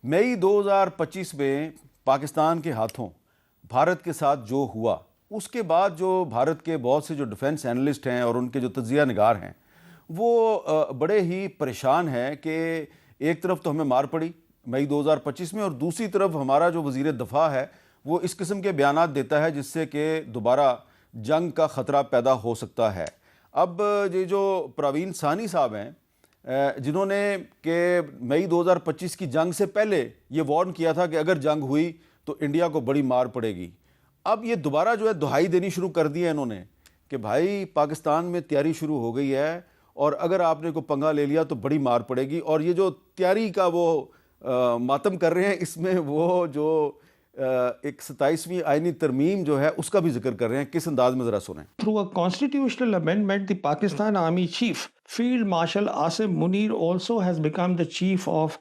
मई 2025 में पाकिस्तान के हाथों भारत के साथ जो हुआ, उसके बाद जो भारत के बहुत से जो डिफेंस एनालिस्ट हैं और उनके जो तज्जिया निगार हैं, वो बड़े ही परेशान हैं कि एक तरफ तो हमें मार पड़ी मई 2025 में, और दूसरी तरफ हमारा जो वज़ीर दफ़ा है वो इस किस्म के बयानात देता है जिससे कि दोबारा जंग का ख़तरा पैदा हो सकता है। अब ये जो प्रवीण सानी साहब हैं, जिन्होंने कि मई 2025 की जंग से पहले ये वार्न किया था कि अगर जंग हुई तो इंडिया को बड़ी मार पड़ेगी, अब ये दोबारा जो है दुहाई देनी शुरू कर दी है इन्होंने कि भाई पाकिस्तान में तैयारी शुरू हो गई है और अगर आपने को पंगा ले लिया तो बड़ी मार पड़ेगी। और ये जो तैयारी का वो मातम कर रहे हैं, इसमें वो जो एक 27वीं आईनी तरमीम जो है उसका भी जिक्र कर रहे हैं। किस अंदाज में ज़रा सुनें। Through a constitutional amendment, the Pakistan Army Chief, Field Marshal Asim Munir, also has become the Chief of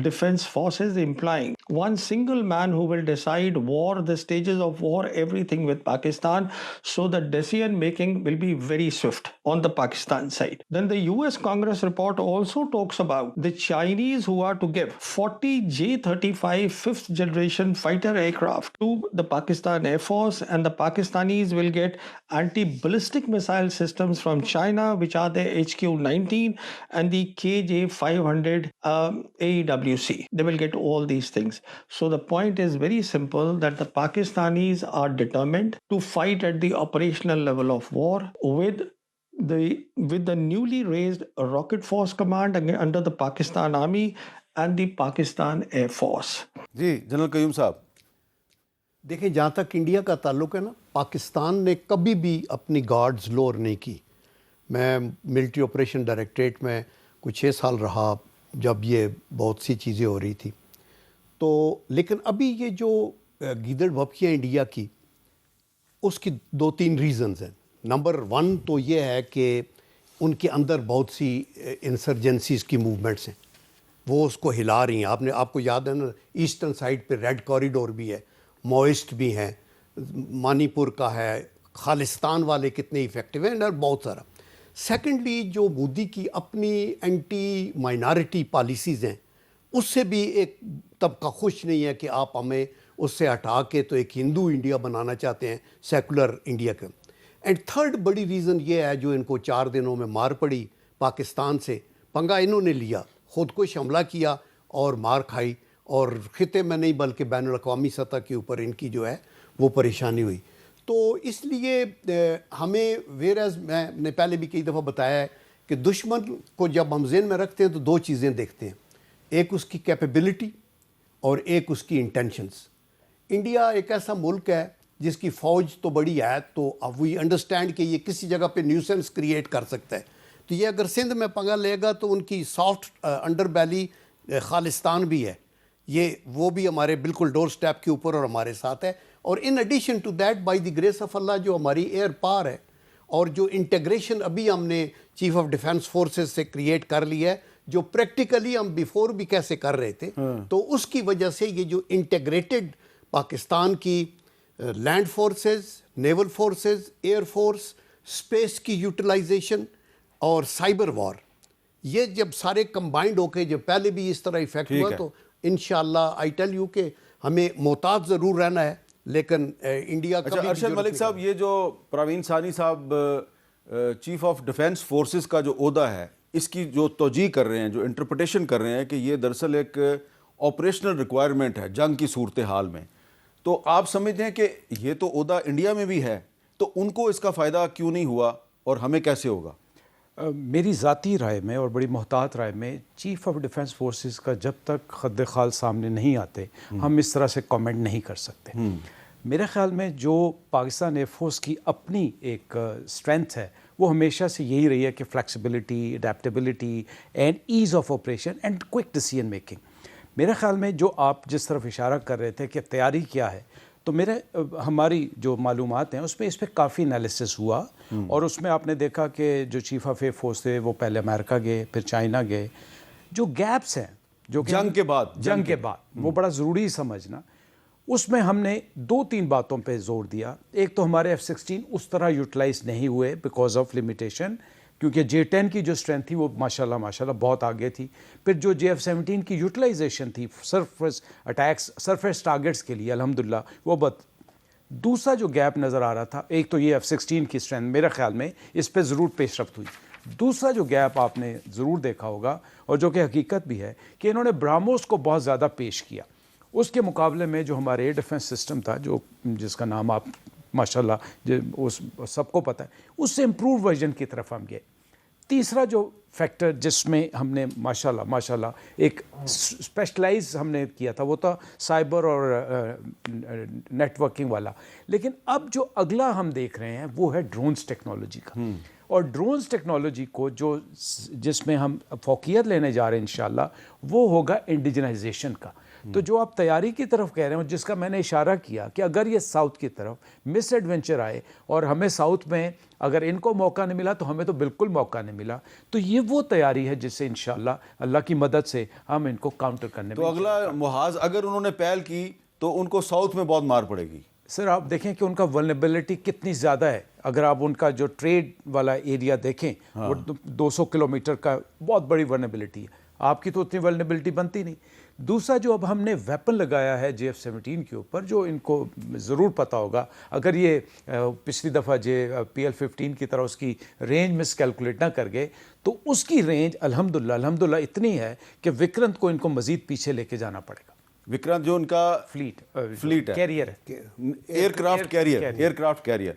Defense Forces, implying one single man who will decide war, the stages of war, everything with Pakistan, so the decision making will be very swift on the Pakistan side. Then the US Congress report also talks about the Chinese who are to give 40 J-35 fifth generation fighter aircraft to the Pakistan Air Force, and the Pakistanis will get anti-ballistic missile systems from China, which are the HQ-19 and the KJ-500 AEWC. They will get all these things. So the point is very simple, that the Pakistanis are determined to fight at the operational level of war with the newly raised Rocket Force Command under the Pakistan Army and the Pakistan Air Force. जी general Qayyum साहब, देखें, जहाँ तक India का ताल्लुक है ना, पाकिस्तान ने कभी भी अपनी गार्ड्स लोअर नहीं की। मैं मिलिट्री ऑपरेशन डायरेक्टरेट में कुछ 6 साल रहा जब ये बहुत सी चीज़ें हो रही थी, तो लेकिन अभी ये जो गीदड़ भपकियाँ इंडिया की, उसकी 2-3 रीज़न्स हैं। नंबर 1 तो ये है कि उनके अंदर बहुत सी इंसर्जेंसीज़ की मूवमेंट्स हैं, वो उसको हिला रही हैं। आपको याद है ना, ईस्टर्न साइड पे रेड कॉरिडोर भी है, मोइस्ट भी हैं, मणिपुर का है, खालिस्तान वाले कितने इफ़ेक्टिव हैं, और बहुत सारा। सेकेंडली, जो मोदी की अपनी एंटी माइनॉरिटी पॉलिसीज़ हैं, उससे भी एक तबका खुश नहीं है कि आप हमें उससे हटा के तो एक हिंदू इंडिया बनाना चाहते हैं, सेकुलर इंडिया का। एंड थर्ड बड़ी रीज़न ये है, जो इनको 4 दिनों में मार पड़ी पाकिस्तान से, पंगा इन्होंने लिया, खुदकुश हमला किया और मार खाई, और खिते में नहीं बल्कि बैनुल अक़वामी सतह के ऊपर इनकी जो है वो परेशानी हुई। तो इसलिए हमें वेरएज़ मैंने पहले भी कई दफ़ा बताया है कि दुश्मन को जब हम ज़हन में रखते हैं तो 2 चीज़ें देखते हैं, एक उसकी कैपेबिलिटी और एक उसकी इंटेंशंस। इंडिया एक ऐसा मुल्क है जिसकी फ़ौज तो बड़ी है, तो अब वी अंडरस्टैंड कि ये किसी जगह पे न्यूसेंस क्रिएट कर सकता है। तो ये अगर सिंध में पंगा लेगा तो उनकी सॉफ्ट अंडर बैली खालिस्तान भी है, ये वो भी हमारे बिल्कुल डोर स्टेप के ऊपर और हमारे साथ है। और in addition to that, by the grace of Allah, जो हमारी एयर पावर है और जो इंटीग्रेशन अभी हमने चीफ ऑफ डिफेंस फोर्सेस से क्रिएट कर लिया है, जो प्रैक्टिकली हम बिफोर भी कैसे कर रहे थे, तो उसकी वजह से ये जो इंटीग्रेटेड पाकिस्तान की land forces, naval forces, air force, space की यूटिलाइजेशन और साइबर वॉर, ये जब सारे कंबाइंड होके, जब पहले भी इस तरह इफेक्ट हुआ, तो इंशाल्लाह आई टेल यू कि हमें मोहतात ज़रूर रहना है, लेकिन इंडिया का। अच्छा अरशद मलिक साहब, ये जो प्रवीण सानी साहब चीफ ऑफ डिफेंस फोर्सेस का जो ओहदा है, इसकी जो तौजीह कर रहे हैं, जो इंटरप्रिटेशन कर रहे हैं कि ये दरअसल एक ऑपरेशनल रिक्वायरमेंट है जंग की सूरत हाल में, तो आप समझते हैं कि ये तो ओहदा इंडिया में भी है, तो उनको इसका फ़ायदा क्यों नहीं हुआ और हमें कैसे होगा? मेरी ज़ाती राय में और बड़ी मोहतात राय में, चीफ़ ऑफ डिफेंस फोर्सेस का जब तक खद्दे खाल सामने नहीं आते, हम इस तरह से कमेंट नहीं कर सकते। मेरे ख़्याल में जो पाकिस्तान एयर फोर्स की अपनी एक स्ट्रेंथ है, वो हमेशा से यही रही है कि flexibility, adaptability and ease of operation and quick decision making. मेरे ख़्याल में जो आप जिस तरफ इशारा कर रहे थे कि तैयारी क्या है, तो हमारी जो मालूमात हैं उसमें इस पर काफ़ी एनालिसिस हुआ, और उसमें आपने देखा कि जो चीफ ऑफ एयर फोर्स थे वो पहले अमेरिका गए, फिर चाइना गए। जो गैप्स हैं जो कि जंग के बाद वो बड़ा ज़रूरी समझना, उसमें हमने 2-3 बातों पे जोर दिया। एक तो हमारे F-16 उस तरह यूटिलाइज नहीं हुए बिकॉज ऑफ लिमिटेशन, کیونکہ J-10 کی جو اسٹرینتھ تھی وہ ماشاءاللہ بہت آگے تھی. پھر جو JF-17 کی یوٹیلائزیشن تھی سرفیس اٹیکس سرفیس ٹارگیٹس کے لیے الحمدللہ وہ دوسرا جو گیپ نظر آ رہا تھا، ایک تو یہ F-16 کی اسٹرینتھ میرے خیال میں اس پہ ضرور پیش رفت ہوئی. دوسرا جو گیپ آپ نے ضرور دیکھا ہوگا اور جو کہ حقیقت بھی ہے کہ انہوں نے براموس کو بہت زیادہ پیش کیا. اس کے مقابلے میں جو ہمارے ایئر ڈیفنس سسٹم تھا جس کا نام آپ ماشاءاللہ سب کو پتہ ہے، اس سے امپروو ورژن کی طرف ہم گئے. تیسرا جو فیکٹر جس میں ہم نے ماشاءاللہ ایک اسپیشلائز ہم نے کیا تھا وہ تھا سائبر اور نیٹ ورکنگ والا. لیکن اب جو اگلا ہم دیکھ رہے ہیں وہ ہے ڈرونز ٹیکنالوجی کا. اور ڈرونز ٹیکنالوجی کو جس میں ہم فوقیت لینے جا رہے ہیں انشاءاللہ وہ ہوگا انڈیجنائزیشن کا. تو جو آپ تیاری کی طرف کہہ رہے ہیں جس کا میں نے اشارہ کیا کہ اگر یہ ساؤتھ کی طرف مس ایڈونچر آئے اور ہمیں ساؤتھ میں اگر ان کو موقع نہیں ملا تو ہمیں تو بالکل موقع نہیں ملا. تو یہ وہ تیاری ہے جس سے انشاءاللہ اللہ کی مدد سے ہم ان کو کاؤنٹر کرنے میں. تو اگلا محاذ اگر انہوں نے پہل کی تو ان کو ساؤتھ میں بہت مار پڑے گی. سر آپ دیکھیں کہ ان کا ولنریبلٹی کتنی زیادہ ہے. اگر آپ ان کا جو ٹریڈ والا ایریا دیکھیں وہ 200 کلومیٹر کا بہت بڑی ولنریبلٹی ہے. آپ کی تو اتنی ولنریبلٹی بنتی نہیں. دوسرا جو اب ہم نے ویپن لگایا ہے JF-17 کے اوپر جو ان کو ضرور پتہ ہوگا، اگر یہ پچھلی دفعہ PL-15 کی طرح اس کی رینج مس کیلکولیٹ نہ کر گئے تو اس کی رینج الحمدللہ اتنی ہے کہ وکرانت کو ان کو مزید پیچھے لے کے جانا پڑے گا. وکرانت جو ان کا فلیٹ ہے، کیریئر ہے، ایئر کرافٹ کیریئر